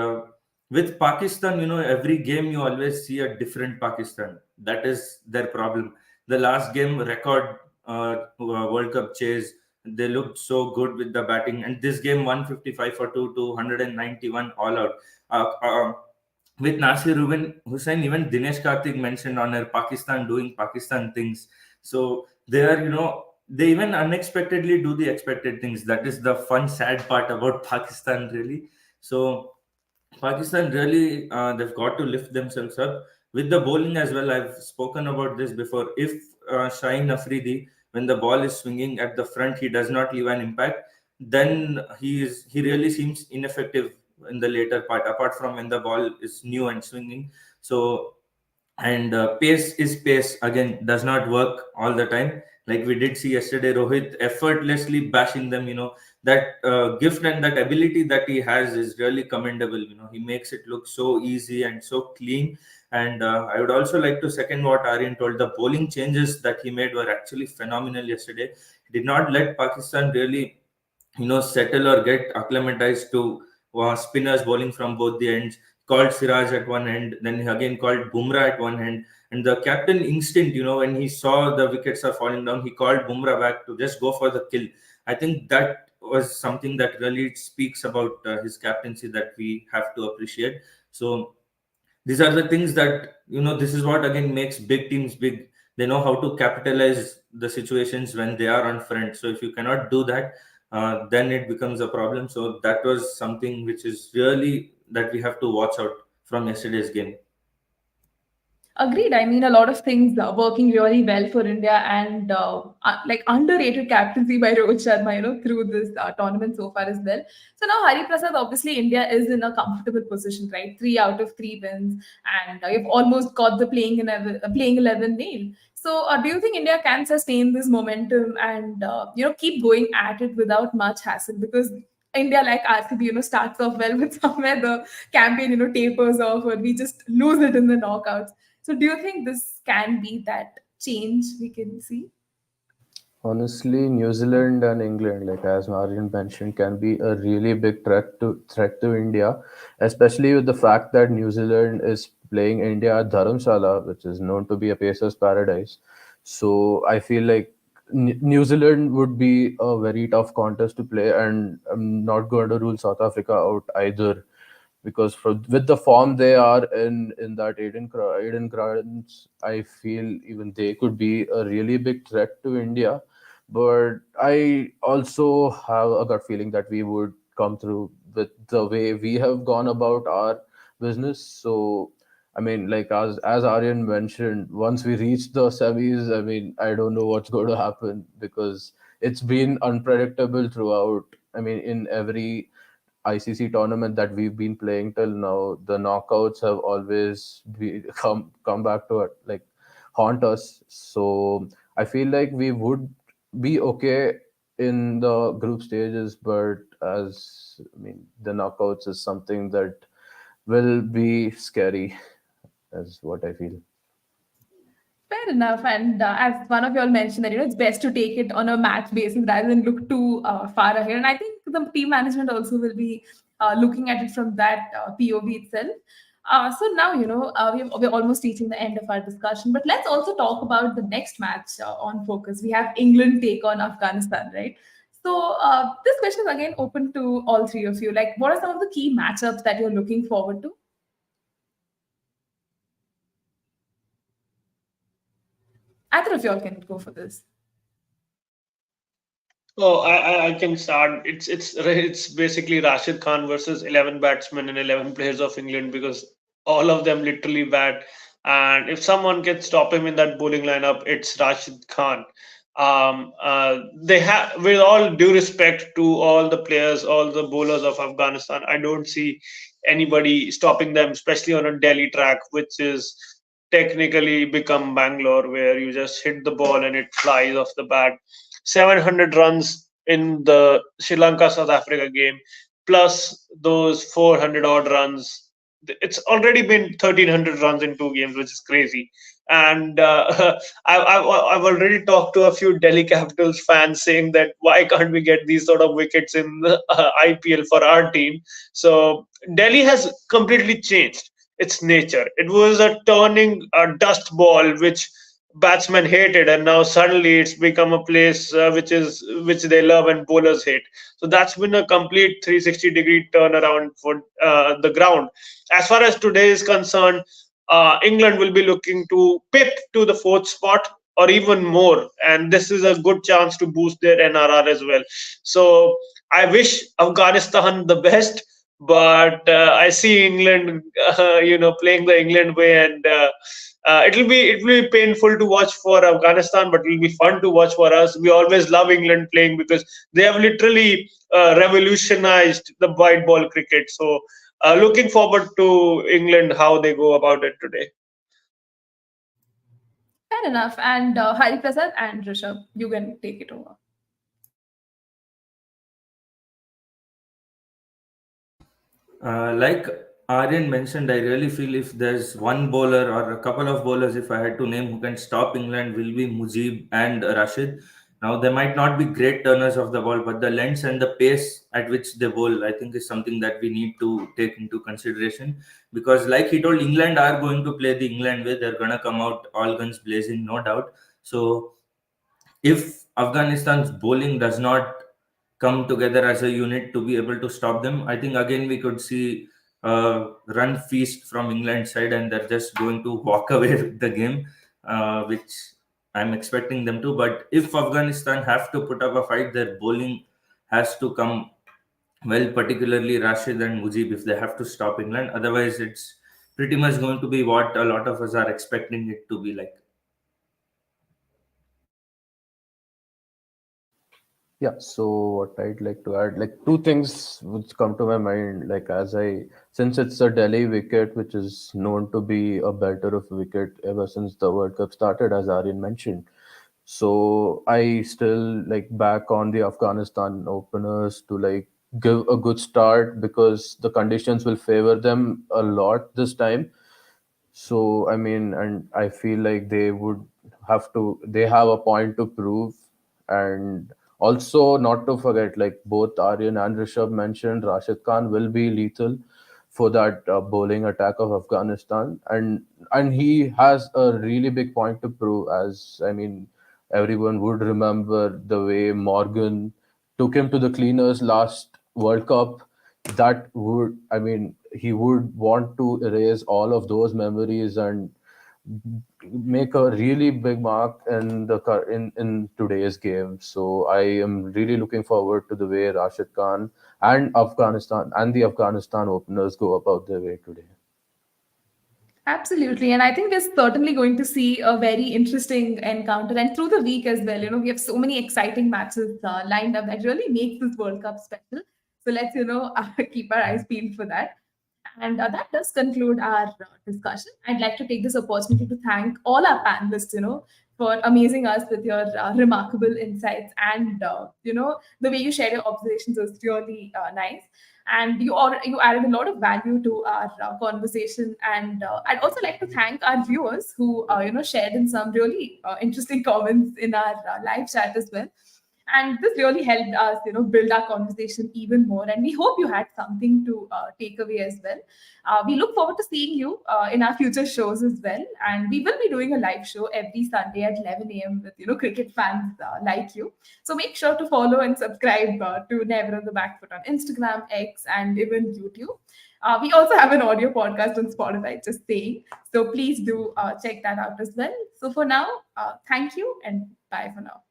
with Pakistan, every game you always see a different Pakistan. That is their problem. The last game record World Cup chase, they looked so good with the batting, and this game 155 for 2 to 191 all out. With Nasir Hussain, even Dinesh Karthik mentioned on her Pakistan doing Pakistan things. So they are, they even unexpectedly do the expected things. That is the fun, sad part about Pakistan, really. So Pakistan really, they've got to lift themselves up with the bowling as well. I've spoken about this before. If Shaheen Afridi, when the ball is swinging at the front, he does not leave an impact, then he really seems ineffective in the later part. Apart from when the ball is new and swinging, so and pace is pace again does not work all the time, like we did see yesterday. Rohit effortlessly bashing them, that gift and that ability that he has is really commendable. He makes it look so easy and so clean. And I would also like to second what Aryan told. The bowling changes that he made were actually phenomenal yesterday. He did not let Pakistan really settle or get acclimatized to spinners bowling from both the ends. Called Siraj at one end, then he again called Bumrah at one end. And the captain instinct, when he saw the wickets are falling down, he called Bumrah back to just go for the kill. I think that was something that really speaks about his captaincy that we have to appreciate. So these are the things that, this is what again makes big teams big. They know how to capitalize the situations when they are on front. So if you cannot do that, then it becomes a problem. So that was something which is really that we have to watch out from yesterday's game. Agreed. I mean, a lot of things working really well for India and like underrated captaincy by Rohit Sharma, through this tournament so far as well. So now, Hari Prasad, obviously, India is in a comfortable position, right? 3 out of 3 wins, and you've almost got the playing 11 nail. So, do you think India can sustain this momentum and keep going at it without much hassle? Because India, like RCB, starts off well, but somewhere the campaign, tapers off, or we just lose it in the knockouts. So, do you think this can be that change we can see? Honestly, New Zealand and England, like as Marian mentioned, can be a really big threat to India, especially with the fact that New Zealand is playing India at Dharamshala, which is known to be a pacer's paradise. So I feel like New Zealand would be a very tough contest to play, and I'm not going to rule South Africa out either, because with the form they are in that Aiden Gardens, I feel even they could be a really big threat to India. But I also have a gut feeling that we would come through with the way we have gone about our business. So I mean, like as Aryan mentioned, once we reach the semis, I mean, I don't know what's going to happen, because it's been unpredictable throughout. I mean, in every ICC tournament that we've been playing till now, the knockouts have always come back to it, like haunt us. So I feel like we would be okay in the group stages, but as I mean, the knockouts is something that will be scary, is what I feel. Fair enough. And as one of y'all mentioned that it's best to take it on a match basis rather than look too far ahead. And I think the team management also will be looking at it from that POV itself. So now we're almost reaching the end of our discussion, but let's also talk about the next match on focus. We have England take on Afghanistan, right? So this question is again open to all three of you. Like, what are some of the key matchups that you're looking forward to? Either of y'all can go for this. Oh, I can start. It's basically Rashid Khan versus 11 batsmen and 11 players of England because all of them literally bat. And if someone can stop him in that bowling lineup, it's Rashid Khan. They have, with all due respect to all the players, all the bowlers of Afghanistan, I don't see anybody stopping them, especially on a Delhi track, which is technically become Bangalore, where you just hit the ball and it flies off the bat. 700 runs in the Sri Lanka South Africa game, plus those 400 odd runs. It's already been 1,300 runs in 2 games, which is crazy. And I've already talked to a few Delhi Capitals fans saying that why can't we get these sort of wickets in the IPL for our team? So Delhi has completely changed its nature. It was a turning dust ball which batsmen hated, and now suddenly it's become a place which they love and bowlers hate. So that's been a complete 360-degree turnaround for the ground. As far as today is concerned, England will be looking to pip to the fourth spot or even more, and this is a good chance to boost their NRR as well. So I wish Afghanistan the best, but I see England, playing the England way, and it will be painful to watch for Afghanistan, but it will be fun to watch for us. We always love England playing because they have literally revolutionized the white ball cricket. So looking forward to England how they go about it today. Fair enough. And Hari Prasad and Rishabh, you can take it over. Like Aryan mentioned, I really feel if there's one bowler or a couple of bowlers, if I had to name, who can stop England, will be Mujib and Rashid. Now, they might not be great turners of the ball, but the length and the pace at which they bowl, I think, is something that we need to take into consideration. Because, like he told, England are going to play the England way. They're going to come out all guns blazing, no doubt. So, if Afghanistan's bowling does not come together as a unit to be able to stop them, I think again we could see a run feast from England side, and they're just going to walk away with the game, which I'm expecting them to. But if Afghanistan have to put up a fight, their bowling has to come well, particularly Rashid and Mujib, if they have to stop England. Otherwise, it's pretty much going to be what a lot of us are expecting it to be like. Yeah, so what I'd like to add, like two things which come to my mind, like since it's a Delhi wicket, which is known to be a belter of wicket ever since the World Cup started, as Aryan mentioned. So I still like back on the Afghanistan openers to like give a good start because the conditions will favor them a lot this time. So I mean, and I feel like they have a point to prove. And also not to forget, like both Aryan and Rishabh mentioned, Rashid Khan will be lethal for that bowling attack of Afghanistan, and he has a really big point to prove. As I mean, everyone would remember the way Morgan took him to the cleaners last World Cup. That would, I mean, he would want to erase all of those memories and make a really big mark in today's game. So I am really looking forward to the way Rashid Khan and the Afghanistan openers go about their way today. Absolutely. And I think we're certainly going to see a very interesting encounter. And through the week as well, we have so many exciting matches lined up that really makes this World Cup special. So let's, keep our eyes peeled for that. And that does conclude our discussion. I'd like to take this opportunity to thank all our panelists, for amazing us with your remarkable insights and, the way you share your observations was really nice. And you added a lot of value to our conversation. And I'd also like to thank our viewers who, shared in some really interesting comments in our live chat as well. And this really helped us, build our conversation even more. And we hope you had something to take away as well. We look forward to seeing you in our future shows as well. And we will be doing a live show every Sunday at 11 a.m. with, cricket fans like you. So make sure to follow and subscribe to Never on the Back Foot on Instagram, X, and even YouTube. We also have an audio podcast on Spotify, just saying. So please do check that out as well. So for now, thank you and bye for now.